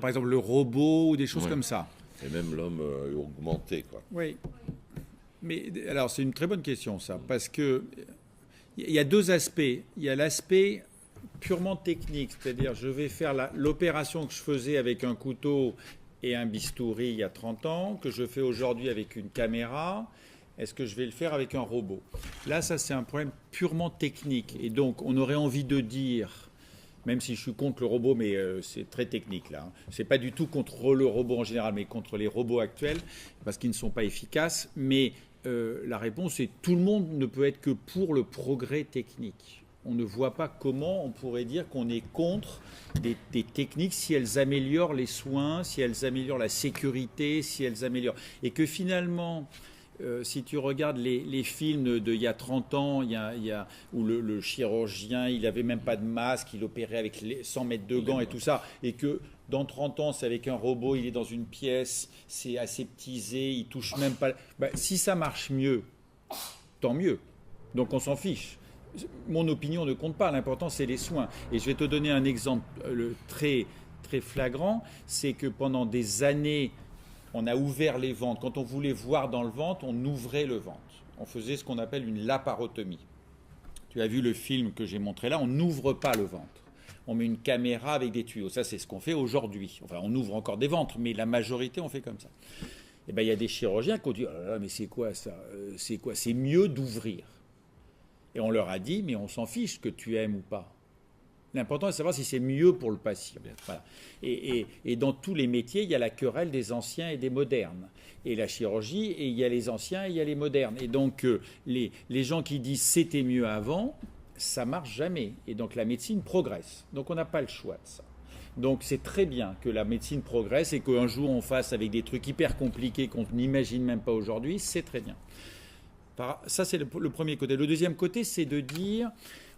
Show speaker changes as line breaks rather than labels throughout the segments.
Par exemple, le robot ou des choses comme ça.
Et même l'homme augmenté, quoi.
Oui. Mais alors, c'est une très bonne question, ça, parce que il y a deux aspects. Il y a l'aspect purement technique, c'est-à-dire je vais faire l'opération que je faisais avec un couteau et un bistouri il y a 30 ans, que je fais aujourd'hui avec une caméra. Est-ce que je vais le faire avec un robot? Là, ça, c'est un problème purement technique. Et donc, on aurait envie de dire, même si je suis contre le robot, mais c'est très technique là. C'est pas du tout contre le robot en général, mais contre les robots actuels, parce qu'ils ne sont pas efficaces. Mais la réponse est tout le monde ne peut être que pour le progrès technique. On ne voit pas comment on pourrait dire qu'on est contre des techniques si elles améliorent les soins, si elles améliorent la sécurité, si elles améliorent. Et que finalement, si tu regardes les films d'il y a 30 ans, où le chirurgien, il n'avait même pas de masque, il opérait avec 100 mètres de gants et tout ça, et que dans 30 ans, c'est avec un robot, il est dans une pièce, c'est aseptisé, il touche même pas. Ben, si ça marche mieux, tant mieux. Donc on s'en fiche. Mon opinion ne compte pas, l'important c'est les soins. Et je vais te donner un exemple très, très flagrant, c'est que pendant des années, on a ouvert les ventres. Quand on voulait voir dans le ventre, on ouvrait le ventre. On faisait ce qu'on appelle une laparotomie. Tu as vu le film que j'ai montré là, on n'ouvre pas le ventre. On met une caméra avec des tuyaux. Ça, c'est ce qu'on fait aujourd'hui. Enfin, on ouvre encore des ventres, mais la majorité, on fait comme ça. Et bien, il y a des chirurgiens qui ont dit, oh là là, mais c'est quoi ça? C'est quoi? C'est mieux d'ouvrir. Et on leur a dit, mais on s'en fiche que tu aimes ou pas. L'important est de savoir si c'est mieux pour le patient. Voilà. Et dans tous les métiers, il y a la querelle des anciens et des modernes. Et la chirurgie, et il y a les anciens et il y a les modernes. Et donc, les gens qui disent c'était mieux avant, ça marche jamais. Et donc, la médecine progresse. Donc, on n'a pas le choix de ça. Donc, c'est très bien que la médecine progresse et qu'un jour, on fasse avec des trucs hyper compliqués qu'on n'imagine même pas aujourd'hui. C'est très bien. Ça, c'est le premier côté. Le deuxième côté, c'est de dire,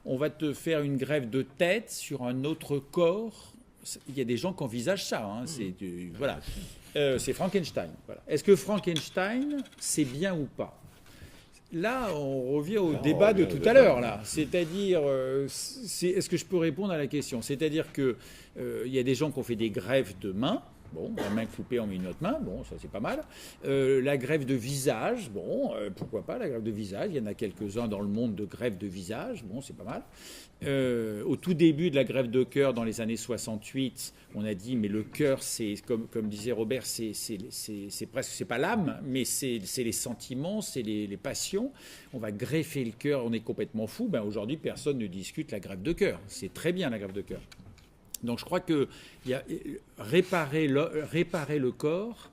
on va te faire une greffe de tête sur un autre corps. Il y a des gens qui envisagent ça. Hein. Voilà. C'est Frankenstein. Voilà. Est-ce que Frankenstein, c'est bien ou pas? Là, on revient au débat de tout à l'heure. Là. C'est-à-dire, est-ce que je peux répondre à la question? C'est-à-dire qu'il y a des gens qui ont fait des greffes de mains. Bon, la main coupée, on met une autre main, bon, ça c'est pas mal. La greffe de visage, bon, pourquoi pas la greffe de visage, il y en a quelques-uns dans le monde de greffe de visage, bon, c'est pas mal. Au tout début de la greffe de cœur, dans les années 68, on a dit, mais le cœur, c'est, comme disait Robert, c'est presque, c'est pas l'âme, mais c'est les sentiments, c'est les passions. On va greffer le cœur, on est complètement fou. Ben, aujourd'hui, personne ne discute la greffe de cœur. C'est très bien la greffe de cœur. Donc je crois que réparer le corps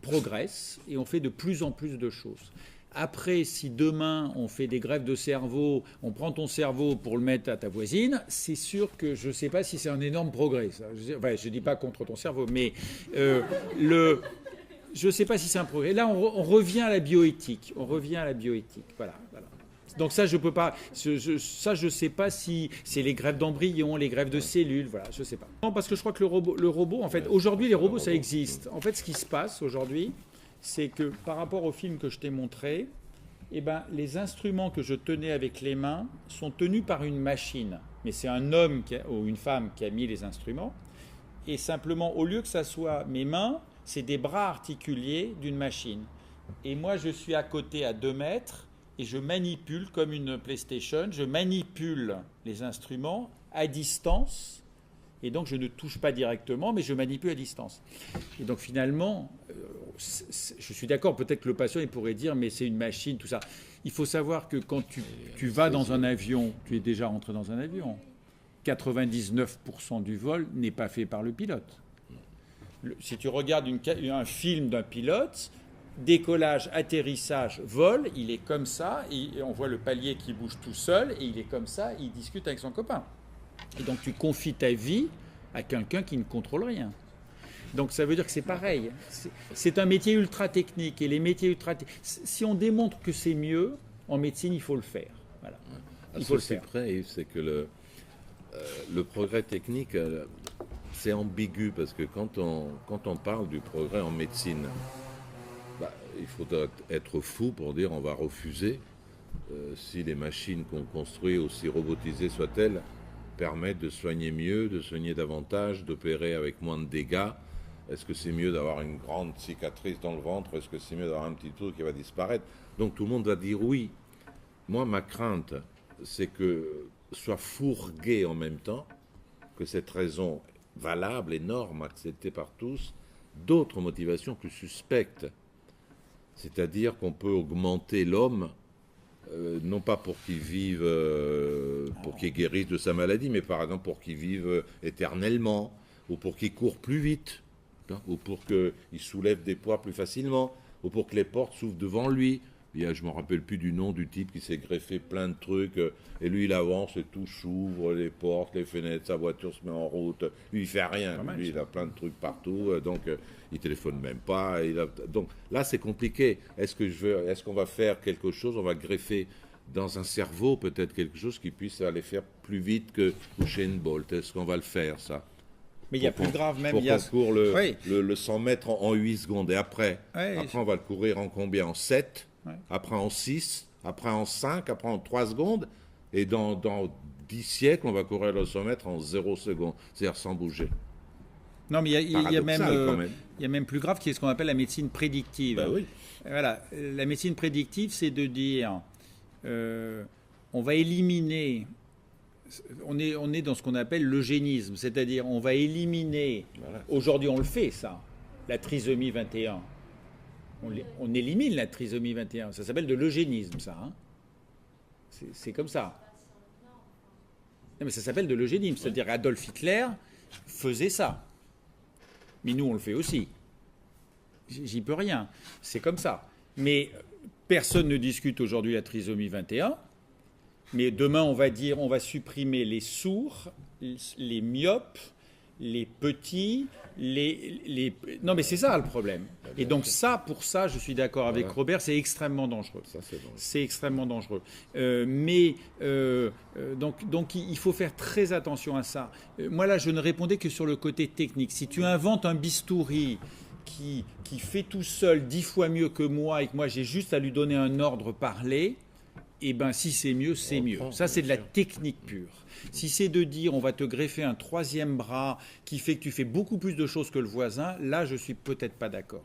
progresse et on fait de plus en plus de choses. Après, si demain on fait des greffes de cerveau, on prend ton cerveau pour le mettre à ta voisine, c'est sûr que je ne sais pas si c'est un énorme progrès. Ça. Je ne dis pas contre ton cerveau, mais je ne sais pas si c'est un progrès. Là, on revient à la bioéthique. Voilà. Donc ça, je peux pas. Je sais pas si c'est les greffes d'embryons, les greffes de cellules. Voilà, je sais pas. Non, parce que je crois que le robot, en fait, aujourd'hui, les robots, ça existe. En fait, ce qui se passe aujourd'hui, c'est que par rapport au film que je t'ai montré, eh ben, les instruments que je tenais avec les mains sont tenus par une machine. Mais c'est un homme ou une femme qui a mis les instruments. Et simplement, au lieu que ça soit mes mains, c'est des bras articulés d'une machine. Et moi, je suis à côté à 2 mètres. Et je manipule, comme une PlayStation, je manipule les instruments à distance. Et donc, je ne touche pas directement, mais je manipule à distance. Et donc, finalement, je suis d'accord, peut-être que le patient il pourrait dire, mais c'est une machine, tout ça. Il faut savoir que quand tu vas dans un avion, tu es déjà rentré dans un avion. 99% du vol n'est pas fait par le pilote. Si tu regardes un film d'un pilote, décollage, atterrissage, vol, il est comme ça, et on voit le palier qui bouge tout seul, et il est comme ça, il discute avec son copain. Et donc tu confies ta vie à quelqu'un qui ne contrôle rien. Donc ça veut dire que c'est pareil. C'est un métier ultra technique, et les métiers ultra techniques, si on démontre que c'est mieux, en médecine, il faut le faire. Voilà.
Il faut le faire. Près, c'est que le progrès technique, c'est ambigu, parce que quand on parle du progrès en médecine, il faut être fou pour dire on va refuser si les machines qu'on construit, aussi robotisées soient-elles, permettre de soigner mieux, de soigner davantage, d'opérer avec moins de dégâts. Est-ce que c'est mieux d'avoir une grande cicatrice dans le ventre? Est-ce que c'est mieux d'avoir un petit truc qui va disparaître? Donc tout le monde va dire oui. Moi, ma crainte, c'est que soit fourgué en même temps, que cette raison valable, énorme, acceptée par tous, d'autres motivations plus suspectes. C'est-à-dire qu'on peut augmenter l'homme, non pas pour qu'il vive, pour qu'il guérisse de sa maladie, mais par exemple pour qu'il vive éternellement, ou pour qu'il court plus vite, ou pour qu'il soulève des poids plus facilement, ou pour que les portes s'ouvrent devant lui. Je ne me rappelle plus du nom du type qui s'est greffé plein de trucs, et lui il avance et tout s'ouvre, les portes, les fenêtres, sa voiture se met en route. Lui il fait rien, lui il a plein de trucs partout, donc il téléphone même pas. Donc là c'est compliqué. Est-ce qu'on va faire quelque chose, on va greffer dans un cerveau peut-être quelque chose qui puisse aller faire plus vite que Usain Bolt? Est-ce qu'on va le faire ça?
Mais il y a plus grave même.
Pour qu'on court le 100 mètres en 8 secondes. Et après on va le courir en combien? En 7, après en 6, après en 5, après en 3 secondes. Et dans 10 siècles, on va courir le 100 mètres en 0 secondes. C'est-à-dire sans bouger.
Non, mais il y a même plus grave qui est ce qu'on appelle la médecine prédictive.
Ben oui.
Voilà. La médecine prédictive, c'est de dire on va éliminer... On est dans ce qu'on appelle l'eugénisme, c'est-à-dire on va éliminer, aujourd'hui on le fait ça, la trisomie 21. On élimine la trisomie 21, ça s'appelle de l'eugénisme ça. Hein. C'est comme ça. Non, mais ça s'appelle de l'eugénisme, c'est-à-dire Adolf Hitler faisait ça. Mais nous on le fait aussi. J'y peux rien, c'est comme ça. Mais personne ne discute aujourd'hui la trisomie 21. Mais demain, on va supprimer les sourds, les myopes, les petits, Non, mais c'est ça le problème. Et donc pour ça, je suis d'accord avec Robert, c'est extrêmement dangereux. C'est extrêmement dangereux. Donc, il faut faire très attention à ça. Moi, là, je ne répondais que sur le côté technique. Si tu inventes un bistouri qui fait tout seul 10 fois mieux que moi et que moi, j'ai juste à lui donner un ordre parlé... Eh bien, si c'est mieux, c'est mieux. Ça, c'est de la technique pure. Si c'est de dire on va te greffer un troisième bras qui fait que tu fais beaucoup plus de choses que le voisin, là, je ne suis peut-être pas d'accord.